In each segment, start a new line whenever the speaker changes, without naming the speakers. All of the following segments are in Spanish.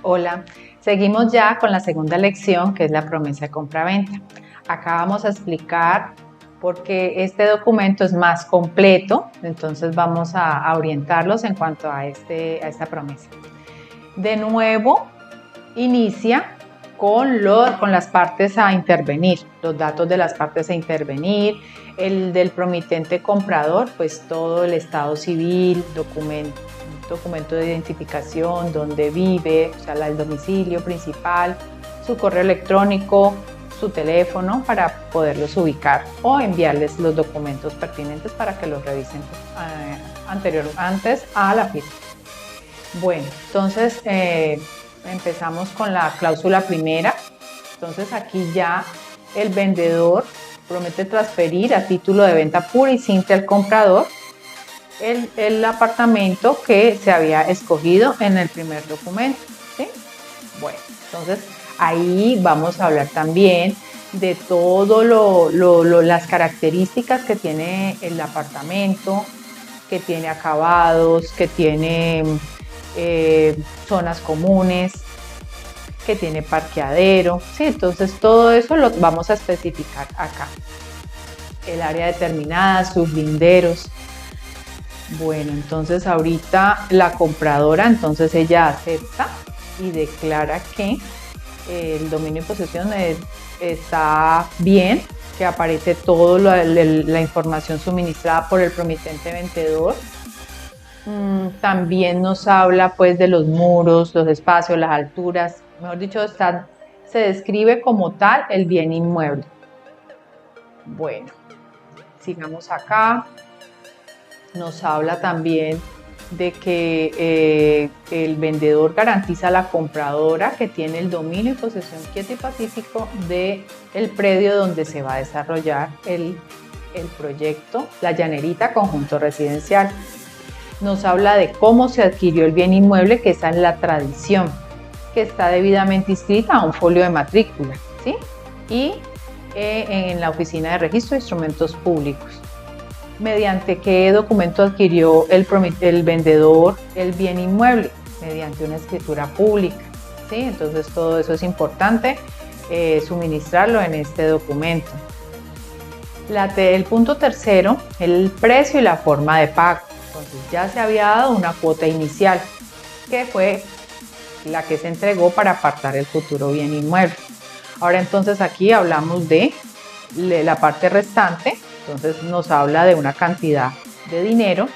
Hola, seguimos ya con la segunda lección, que es la promesa de compraventa. Acá vamos a explicar por qué este documento es más completo, entonces vamos a orientarlos en cuanto a esta promesa. De nuevo, inicia con las partes a intervenir, los datos de las partes a intervenir, el del promitente comprador, pues todo el estado civil, documento de identificación, dónde vive, o sea, el domicilio principal, su correo electrónico, su teléfono para poderlos ubicar o enviarles los documentos pertinentes para que los revisen antes a la firma. Bueno, entonces empezamos con la cláusula primera. Entonces aquí ya el vendedor promete transferir a título de venta pura y simple al comprador el apartamento que se había escogido en el primer documento, ¿sí? Bueno, entonces ahí vamos a hablar también de todo las características que tiene el apartamento, que tiene acabados, que tiene zonas comunes, que tiene parqueadero, ¿sí? Entonces todo eso lo vamos a especificar acá. El área determinada, sus linderos. Bueno, entonces ahorita la compradora, entonces ella acepta y declara que el dominio y posesión está bien, que aparece toda la información suministrada por el promitente vendedor. También nos habla pues de los muros, los espacios, las alturas, mejor dicho, se describe como tal el bien inmueble. Bueno, sigamos acá. Nos habla también de que el vendedor garantiza a la compradora que tiene el dominio y posesión quieto y pacífico del predio donde se va a desarrollar el proyecto La Llanerita Conjunto Residencial. Nos habla de cómo se adquirió el bien inmueble, que está en la tradición, que está debidamente inscrita a un folio de matrícula, ¿sí? Y en la Oficina de Registro de Instrumentos Públicos. ¿Mediante qué documento adquirió el vendedor el bien inmueble? Mediante una escritura pública, ¿sí? Entonces todo eso es importante suministrarlo en este documento. El punto tercero, el precio y la forma de pago. Entonces ya se había dado una cuota inicial, que fue la que se entregó para apartar el futuro bien inmueble. Ahora entonces aquí hablamos de la parte restante. Entonces nos habla de una cantidad de dinero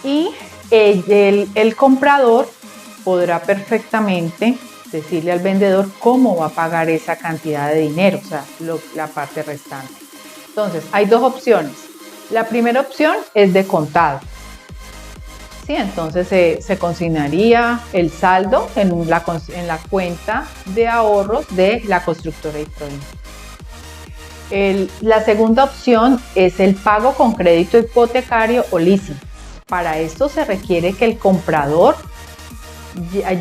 y el comprador podrá perfectamente decirle al vendedor cómo va a pagar esa cantidad de dinero, o sea, la parte restante. Entonces hay dos opciones. La primera opción es de contado. ¿Sí? Entonces se consignaría el saldo en la cuenta de ahorros de la constructora Introin. La segunda opción es el pago con crédito hipotecario o leasing. Para esto se requiere que el comprador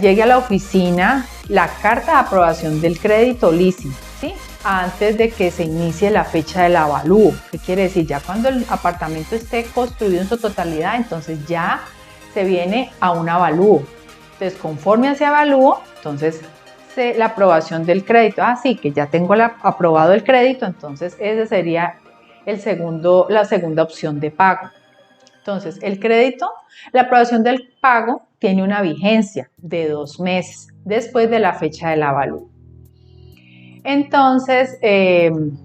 llegue a la oficina la carta de aprobación del crédito leasing, ¿sí? Antes de que se inicie la fecha del avalúo. ¿Qué quiere decir? Ya cuando el apartamento esté construido en su totalidad, entonces ya se viene a un avalúo. Entonces, conforme a ese avalúo, entonces la aprobación del crédito. Sí, que ya tengo aprobado el crédito, entonces ese sería la segunda opción de pago. Entonces, el crédito, la aprobación del pago tiene una vigencia de 2 meses después de la fecha del avalúo. Entonces, el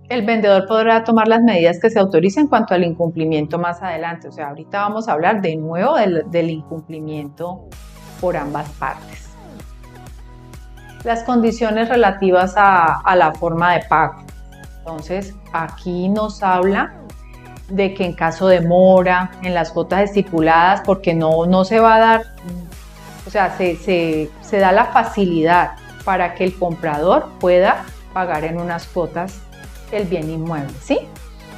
vendedor podrá tomar las medidas que se autoricen en cuanto al incumplimiento más adelante. O sea, ahorita vamos a hablar de nuevo del incumplimiento por ambas partes. Las condiciones relativas a la forma de pago. Entonces, aquí nos habla de que en caso de mora, en las cuotas estipuladas, porque no se va a dar, o sea, se da la facilidad para que el comprador pueda pagar en unas cuotas el bien inmueble, ¿sí?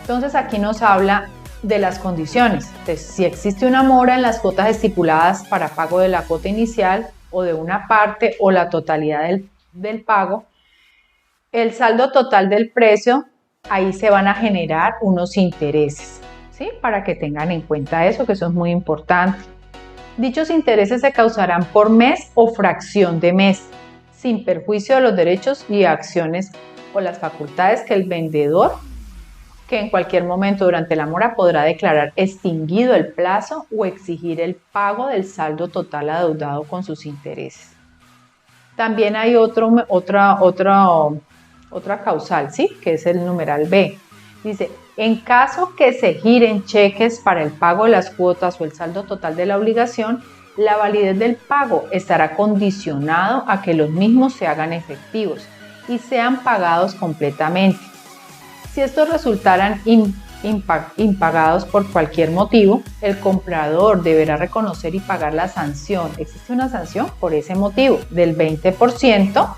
Entonces, aquí nos habla de las condiciones. Entonces, si existe una mora en las cuotas estipuladas para pago de la cuota inicial, o de una parte o la totalidad del pago, el saldo total del precio, ahí se van a generar unos intereses, ¿sí? Para que tengan en cuenta eso, que eso es muy importante. Dichos intereses se causarán por mes o fracción de mes, sin perjuicio de los derechos y acciones o las facultades que el vendedor, que en cualquier momento durante la mora podrá declarar extinguido el plazo o exigir el pago del saldo total adeudado con sus intereses. También hay otra causal, ¿sí? Que es el numeral B. Dice, en caso que se giren cheques para el pago de las cuotas o el saldo total de la obligación, la validez del pago estará condicionado a que los mismos se hagan efectivos y sean pagados completamente. Si estos resultaran impagados por cualquier motivo, el comprador deberá reconocer y pagar la sanción. Existe una sanción por ese motivo del 20%.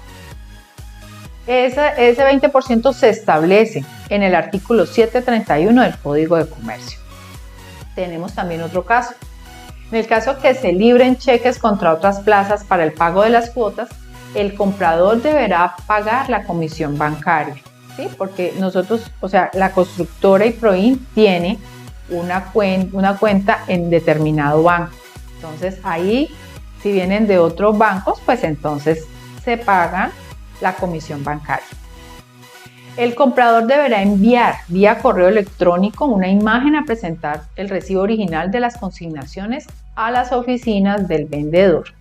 Ese 20% se establece en el artículo 731 del Código de Comercio. Tenemos también otro caso. En el caso que se libren cheques contra otras plazas para el pago de las cuotas, el comprador deberá pagar la comisión bancaria, ¿sí? Porque nosotros, o sea, la constructora y Proin tiene una cuenta en determinado banco. Entonces ahí, si vienen de otros bancos, pues entonces se pagan la comisión bancaria. El comprador deberá enviar vía correo electrónico una imagen a presentar el recibo original de las consignaciones a las oficinas del vendedor.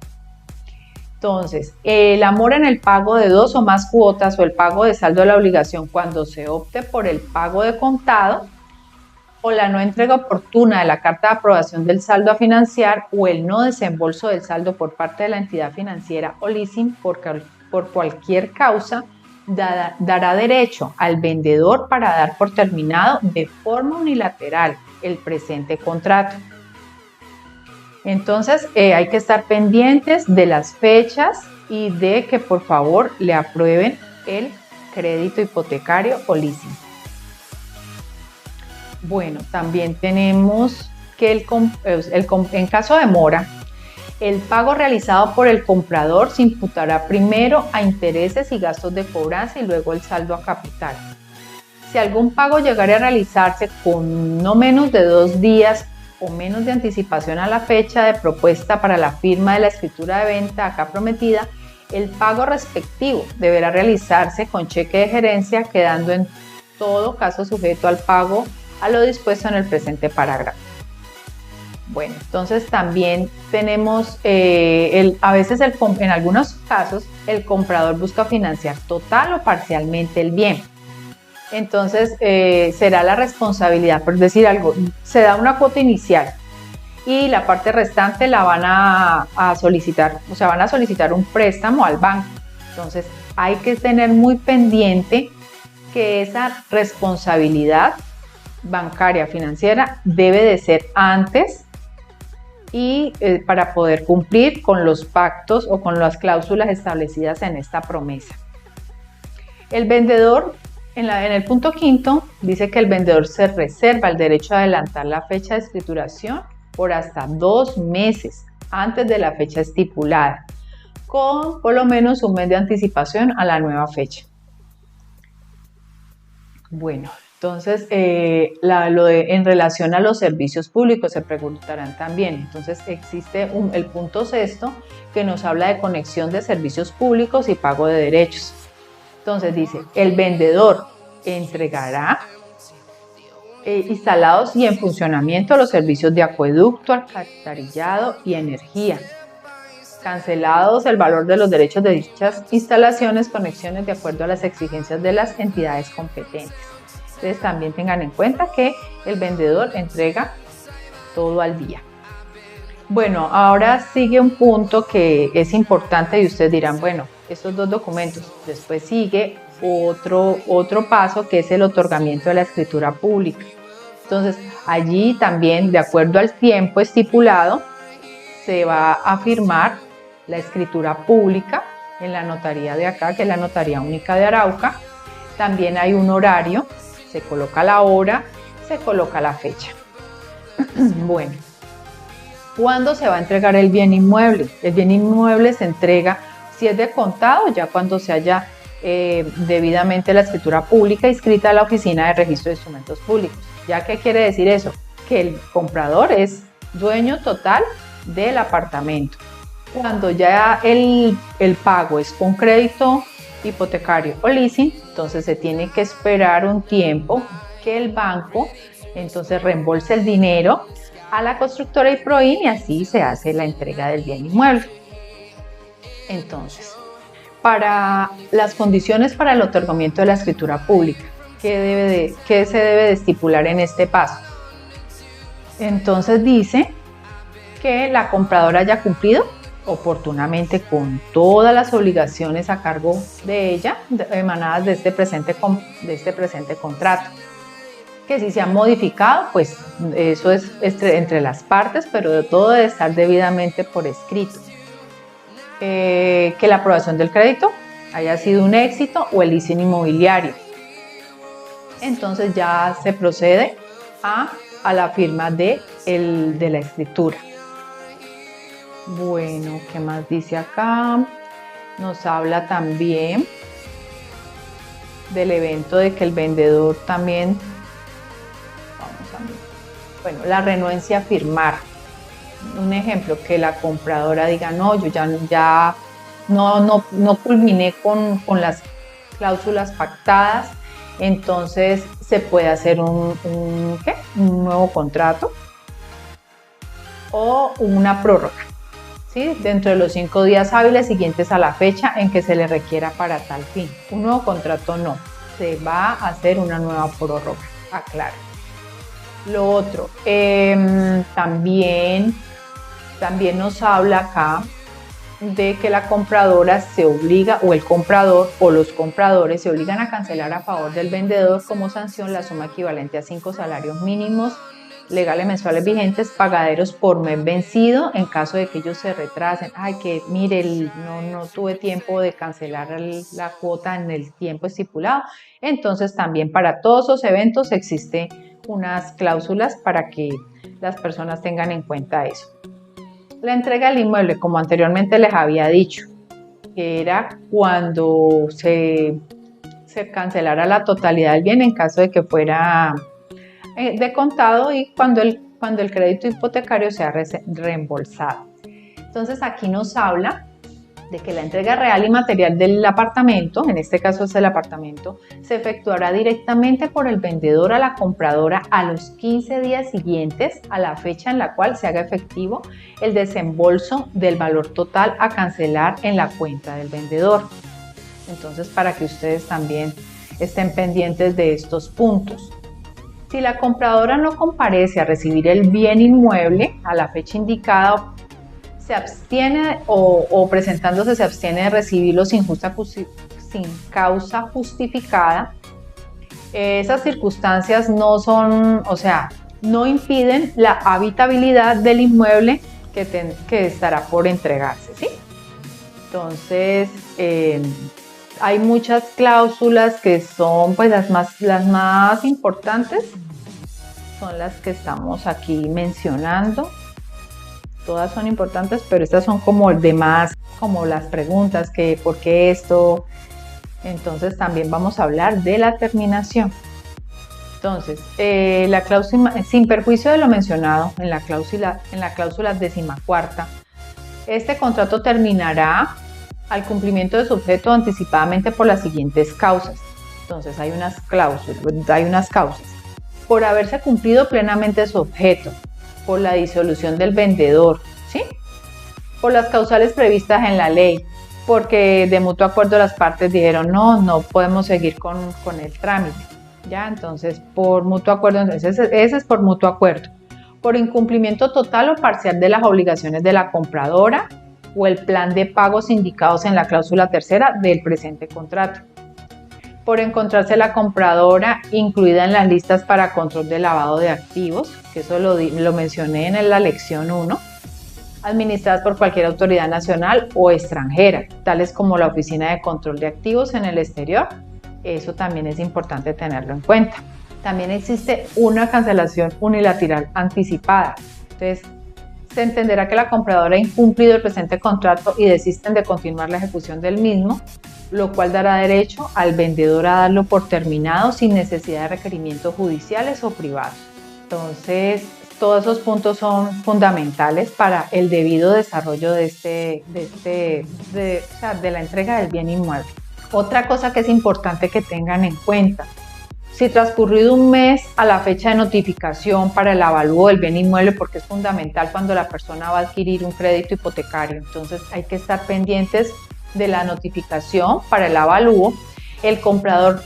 Entonces, la mora en el pago de 2 o más cuotas o el pago de saldo de la obligación cuando se opte por el pago de contado o la no entrega oportuna de la carta de aprobación del saldo a financiar o el no desembolso del saldo por parte de la entidad financiera o leasing por cualquier causa dará derecho al vendedor para dar por terminado de forma unilateral el presente contrato. Entonces hay que estar pendientes de las fechas y de que por favor le aprueben el crédito hipotecario o leasing. Bueno, también tenemos que en caso de mora, el pago realizado por el comprador se imputará primero a intereses y gastos de cobranza y luego el saldo a capital. Si algún pago llegara a realizarse con no menos de 2 días o menos de anticipación a la fecha de propuesta para la firma de la escritura de venta acá prometida, el pago respectivo deberá realizarse con cheque de gerencia, quedando en todo caso sujeto al pago a lo dispuesto en el presente parágrafo. Bueno, entonces también tenemos, a veces en algunos casos el comprador busca financiar total o parcialmente el bien. Entonces será la responsabilidad, por decir algo, se da una cuota inicial y la parte restante la van a solicitar, o sea, van a solicitar un préstamo al banco. Entonces hay que tener muy pendiente que esa responsabilidad bancaria financiera debe de ser antes y para poder cumplir con los pactos o con las cláusulas establecidas en esta promesa. El vendedor, en el punto 5, dice que el vendedor se reserva el derecho a adelantar la fecha de escrituración por hasta 2 meses antes de la fecha estipulada, con por lo menos un mes de anticipación a la nueva fecha. Bueno, entonces en relación a los servicios públicos se preguntarán también. Entonces existe el punto 6 que nos habla de conexión de servicios públicos y pago de derechos. Entonces dice, el vendedor entregará instalados y en funcionamiento los servicios de acueducto, alcantarillado y energía. Cancelados el valor de los derechos de dichas instalaciones, conexiones de acuerdo a las exigencias de las entidades competentes. Entonces también tengan en cuenta que el vendedor entrega todo al día. Bueno, ahora sigue un punto que es importante y ustedes dirán, bueno, estos 2 documentos. Después sigue otro paso que es el otorgamiento de la escritura pública. Entonces allí también, de acuerdo al tiempo estipulado, se va a firmar la escritura pública en la notaría de acá, que es la Notaría Única de Arauca. También hay un horario, se coloca la hora, se coloca la fecha. Bueno, ¿cuándo se va a entregar el bien inmueble? El bien inmueble se entrega, si es de contado, ya cuando se haya debidamente la escritura pública inscrita a la Oficina de Registro de Instrumentos Públicos. ¿Ya qué quiere decir eso? Que el comprador es dueño total del apartamento. Cuando ya el pago es con crédito hipotecario o leasing, entonces se tiene que esperar un tiempo que el banco entonces reembolse el dinero a la constructora y PROIN, y así se hace la entrega del bien inmueble. Entonces, para las condiciones para el otorgamiento de la escritura pública, ¿qué se debe de estipular en este paso? Entonces dice que la compradora haya cumplido oportunamente con todas las obligaciones a cargo de ella emanadas de este presente contrato. Que si se ha modificado, pues eso es entre las partes, pero todo debe estar debidamente por escrito. Que la aprobación del crédito haya sido un éxito o el leasing inmobiliario. Entonces ya se procede a la firma de la escritura. Bueno, ¿qué más dice acá? Nos habla también del evento de que el vendedor también, bueno, la renuencia a firmar. Un ejemplo, que la compradora diga, no, yo ya no culminé con las cláusulas pactadas, entonces se puede hacer un nuevo contrato o una prórroga, ¿sí? Dentro de los 5 días hábiles siguientes a la fecha en que se le requiera para tal fin. Un nuevo contrato no, se va a hacer una nueva prórroga, aclaro. Lo otro, también nos habla acá de que la compradora se obliga, o el comprador o los compradores se obligan a cancelar a favor del vendedor como sanción la suma equivalente a 5 salarios mínimos legales mensuales vigentes pagaderos por mes vencido en caso de que ellos se retrasen. Ay, que mire, no tuve tiempo de cancelar la cuota en el tiempo estipulado. Entonces también para todos esos eventos existen unas cláusulas para que las personas tengan en cuenta eso. La entrega del inmueble, como anteriormente les había dicho, que era cuando se cancelara la totalidad del bien en caso de que fuera de contado y cuando el crédito hipotecario sea reembolsado. Entonces aquí nos habla de que la entrega real y material del apartamento, en este caso es el apartamento, se efectuará directamente por el vendedor a la compradora a los 15 días siguientes a la fecha en la cual se haga efectivo el desembolso del valor total a cancelar en la cuenta del vendedor. Entonces, para que ustedes también estén pendientes de estos puntos. Si la compradora no comparece a recibir el bien inmueble a la fecha indicada, se abstiene o presentándose se abstiene de recibirlo sin causa justificada, esas circunstancias no son, no impiden la habitabilidad del inmueble que estará por entregarse, ¿sí? Entonces, hay muchas cláusulas que son pues las más importantes, son las que estamos aquí mencionando. Todas son importantes, pero estas son como demás, como las preguntas, que ¿por qué esto? Entonces también vamos a hablar de la terminación. Entonces, la cláusula, sin perjuicio de lo mencionado en la cláusula 14ª, este contrato terminará al cumplimiento de su objeto anticipadamente por las siguientes causas. Entonces hay unas causas. Por haberse cumplido plenamente su objeto, por la disolución del vendedor, ¿sí? Por las causales previstas en la ley, porque de mutuo acuerdo las partes dijeron no podemos seguir con el trámite, ¿ya? Entonces, por mutuo acuerdo, entonces ese es por mutuo acuerdo. Por incumplimiento total o parcial de las obligaciones de la compradora o el plan de pagos indicados en la cláusula 3ª del presente contrato. Por encontrarse la compradora incluida en las listas para control de lavado de activos, que eso lo mencioné en la lección 1, administradas por cualquier autoridad nacional o extranjera, tales como la Oficina de Control de Activos en el exterior. Eso también es importante tenerlo en cuenta. También existe una cancelación unilateral anticipada. Entonces, se entenderá que la compradora ha incumplido el presente contrato y desisten de continuar la ejecución del mismo, lo cual dará derecho al vendedor a darlo por terminado sin necesidad de requerimientos judiciales o privados. Entonces, Todos esos puntos son fundamentales para el debido desarrollo de la entrega del bien inmueble. Otra cosa que es importante que tengan en cuenta: si transcurrido un mes a la fecha de notificación para el avalúo del bien inmueble, porque es fundamental cuando la persona va a adquirir un crédito hipotecario, entonces hay que estar pendientes de la notificación para el avalúo. Si el comprador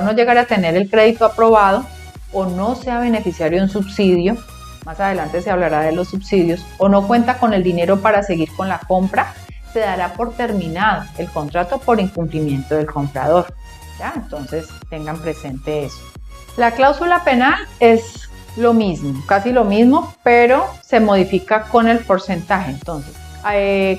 no llegara a tener el crédito aprobado o no sea beneficiario de un subsidio, más adelante se hablará de los subsidios, o no cuenta con el dinero para seguir con la compra, se dará por terminado el contrato por incumplimiento del comprador. ¿Ya? Entonces tengan presente eso. La cláusula penal es lo mismo, casi lo mismo, pero se modifica con el porcentaje. Entonces,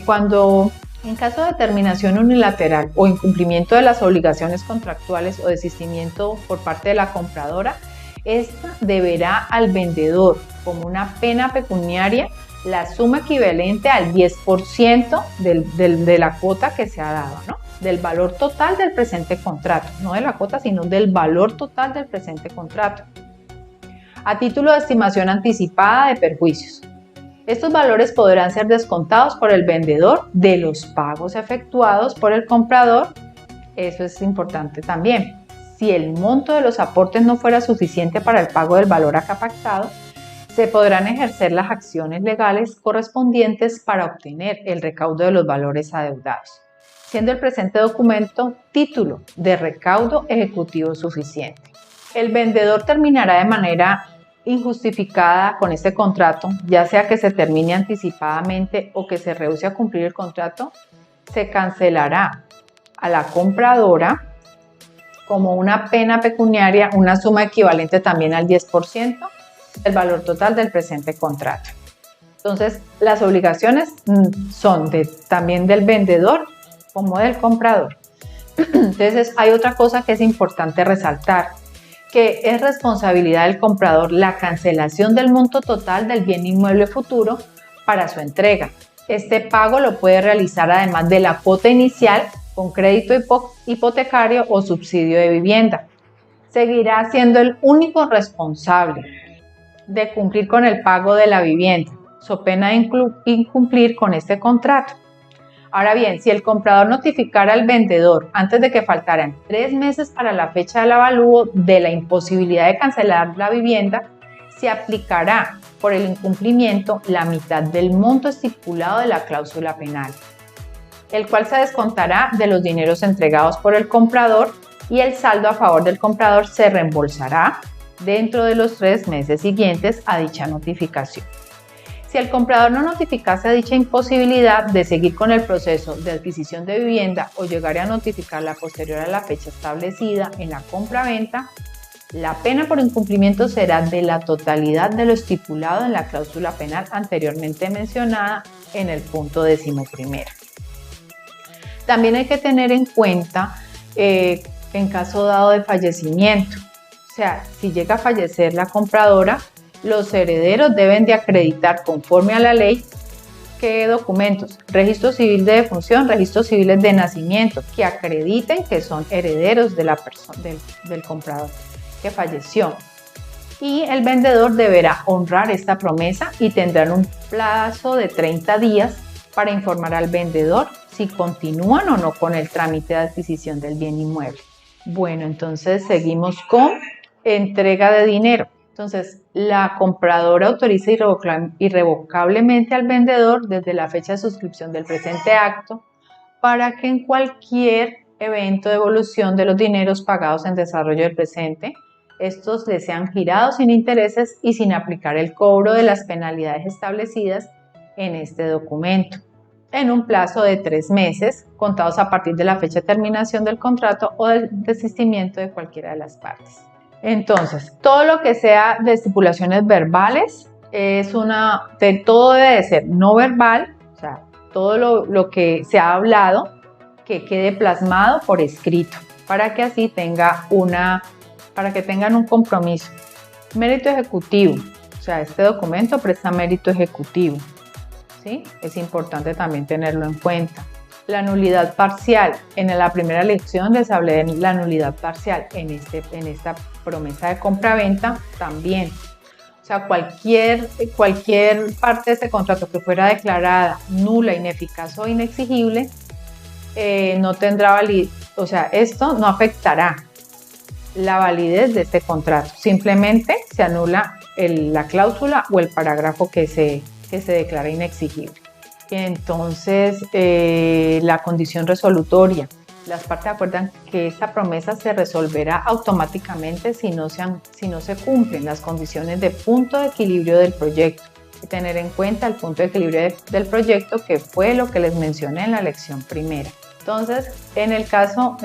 cuando en caso de terminación unilateral o incumplimiento de las obligaciones contractuales o desistimiento por parte de la compradora, esta deberá al vendedor como una pena pecuniaria la suma equivalente al 10% de la cuota que se ha dado, ¿no? Del valor total del presente contrato, no de la cuota, sino del valor total del presente contrato, a título de estimación anticipada de perjuicios. Estos valores podrán ser descontados por el vendedor de los pagos efectuados por el comprador. Eso es importante también. Si el monto de los aportes no fuera suficiente para el pago del valor acá pactado, se podrán ejercer las acciones legales correspondientes para obtener el recaudo de los valores adeudados, siendo el presente documento título de recaudo ejecutivo suficiente. El vendedor terminará de manera injustificada con este contrato, ya sea que se termine anticipadamente o que se rehúse a cumplir el contrato, se cancelará a la compradora como una pena pecuniaria una suma equivalente también al 10% del valor total del presente contrato. Entonces, las obligaciones son también del vendedor como del comprador. Entonces, hay otra cosa que es importante resaltar, que es responsabilidad del comprador la cancelación del monto total del bien inmueble futuro para su entrega. Este pago lo puede realizar además de la cuota inicial con crédito hipotecario o subsidio de vivienda. Seguirá siendo el único responsable de cumplir con el pago de la vivienda, so pena de incumplir con este contrato. Ahora bien, si el comprador notificara al vendedor antes de que faltaran 3 meses para la fecha del avalúo de la imposibilidad de cancelar la vivienda, se aplicará por el incumplimiento la mitad del monto estipulado de la cláusula penal, el cual se descontará de los dineros entregados por el comprador y el saldo a favor del comprador se reembolsará dentro de los 3 meses siguientes a dicha notificación. Si el comprador no notificase dicha imposibilidad de seguir con el proceso de adquisición de vivienda o llegare a notificarla posterior a la fecha establecida en la compraventa, la pena por incumplimiento será de la totalidad de lo estipulado en la cláusula penal anteriormente mencionada en el punto 11º. También hay que tener en cuenta en caso dado de fallecimiento, o sea, si llega a fallecer la compradora, los herederos deben de acreditar conforme a la ley ¿qué documentos? Registro civil de defunción, registros civiles de nacimiento, que acrediten que son herederos de la persona, del comprador que falleció. Y el vendedor deberá honrar esta promesa y tendrán un plazo de 30 días para informar al vendedor si continúan o no con el trámite de adquisición del bien inmueble. Bueno, entonces seguimos con entrega de dinero. Entonces, la compradora autoriza irrevocablemente al vendedor desde la fecha de suscripción del presente acto para que en cualquier evento de devolución de los dineros pagados en desarrollo del presente, estos le sean girados sin intereses y sin aplicar el cobro de las penalidades establecidas en este documento, en un plazo de 3 meses, contados a partir de la fecha de terminación del contrato o del desistimiento de cualquiera de las partes. Entonces, todo lo que sea de estipulaciones verbales todo debe de ser no verbal, o sea, todo lo que se ha hablado que quede plasmado por escrito, para que así tengan un compromiso. Mérito ejecutivo, o sea, este documento presta mérito ejecutivo, ¿sí? Es importante también tenerlo en cuenta. La nulidad parcial. En la primera lección les hablé de la nulidad parcial. En esta promesa de compraventa también. O sea, cualquier parte de este contrato que fuera declarada nula, ineficaz o inexigible, no tendrá validez, o sea, esto no afectará la validez de este contrato. Simplemente se anula la cláusula o el parágrafo que se declara inexigible. Entonces, la condición resolutoria. Las partes acuerdan que esta promesa se resolverá automáticamente si no se cumplen las condiciones de punto de equilibrio del proyecto. Hay que tener en cuenta el punto de equilibrio del proyecto, que fue lo que les mencioné en la lección primera. Entonces, en el caso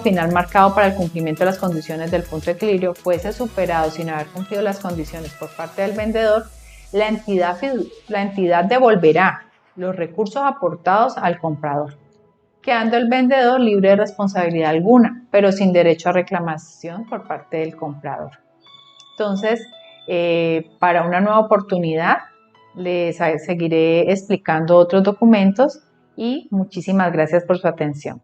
final marcado para el cumplimiento de las condiciones del punto de equilibrio fuese superado sin haber cumplido las condiciones por parte del vendedor, la entidad devolverá los recursos aportados al comprador, quedando el vendedor libre de responsabilidad alguna, pero sin derecho a reclamación por parte del comprador. Entonces, para una nueva oportunidad, les seguiré explicando otros documentos y muchísimas gracias por su atención.